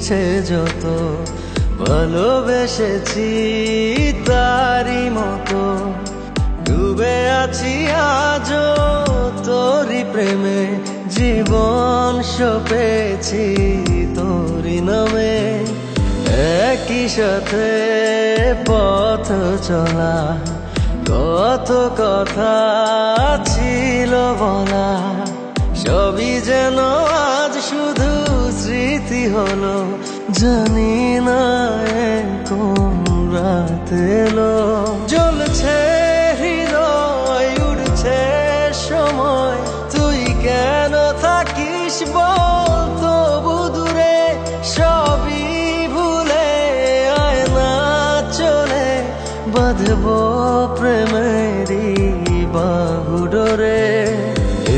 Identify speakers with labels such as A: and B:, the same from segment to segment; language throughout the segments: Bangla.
A: ইচ্ছে যত ভালোবেসেছি তারি মতো ডুবে আছি আজও তোরি প্রেমে জীবন সপেছি তোরি নামে একই সাথে পথ চলা কত কথা ছিল বলা সবই যেন আজ শুধু স্মৃতি হলো জানি না কোন রাত এলো জ্বলছে হৃদয় উড়ছে সময় তুই কেন থাকিস বল তবু দূরে সবই ভুলে আয় না চলে বাঁধবো প্রেমেরই বাহুডোরে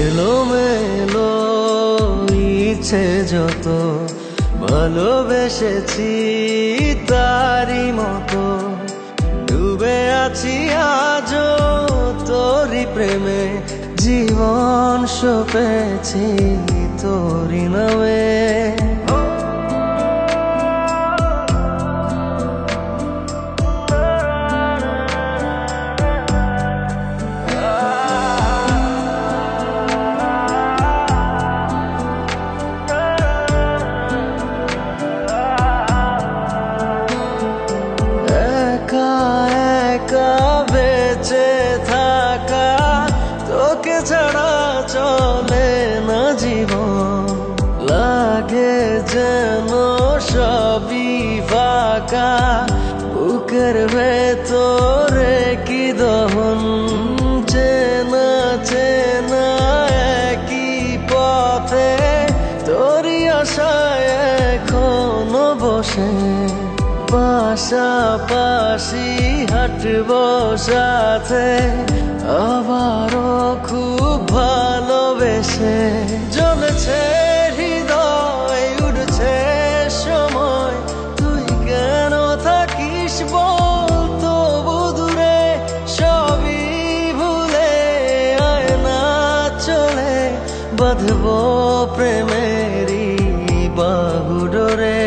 A: এলোমেলো ইচ্ছে যত ভালোবেসেছি তারি মতো ডুবে আছি আজও তোরি প্রেমে জীবন সপেছি তোরি নামে বেঁচে থাকা তোকে ছাড়া চলে না জীবন লাগে যেন সবই ফাঁকা বুকের ভেতরে কি দহন চেনা চেনা একই পথে তোরই আশায় এখনো বসে পাশাপাশি হাঁটবো সাথে আবারও খুব ভালোবেসে জ্বলছে হৃদয় উড়ছে সময় তুই কেন থাকিস বল তবু দূরে সবই ভুলে আয় না চলে বাঁধবো প্রেমেরই বাহুডোরে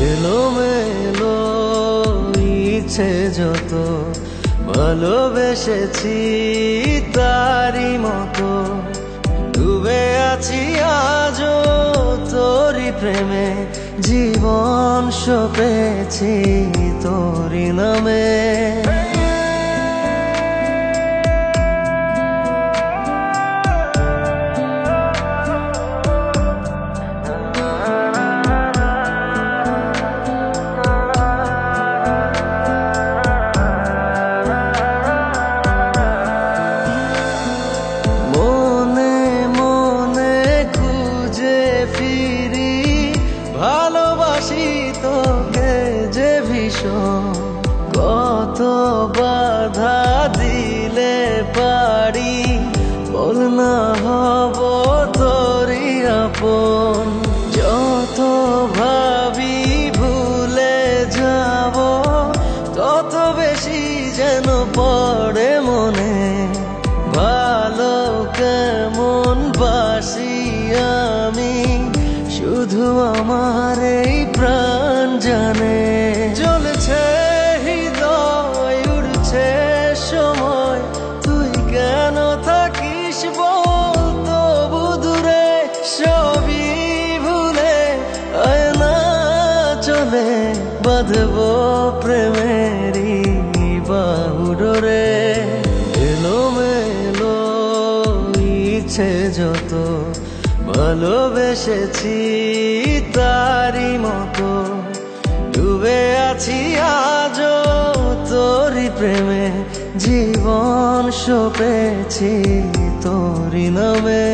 A: এলোমেলো ইচ্ছে যত ভালোবেসেছি তারি মতো ডুবে আছি আজও তোরি প্রেমে জীবন সপেছি তোরি নামে ভালোবাসি তোকে যে ভীষণ কত বাধা দিলে পারি বল না হব তোরই আপন যত ভাবি ভুলে যাব তত বেশি যেন পড়ে মনে ভালো কেমন বাসি আমি শুধু আমার এই প্রাণ জানে জ্বলছে হৃদয় উড়ছে সময় তুই কেন থাকিস বল তবু দূরে সবই ভুলে আয় না চলে বাঁধবো প্রেমেরই বাহুডোরে এলোমেলো ইচ্ছে যত ভালোবেসেছি তারি মতো ডুবে আছি আজও তোরি প্রেমে জীবন সপেছি তোরি নামে।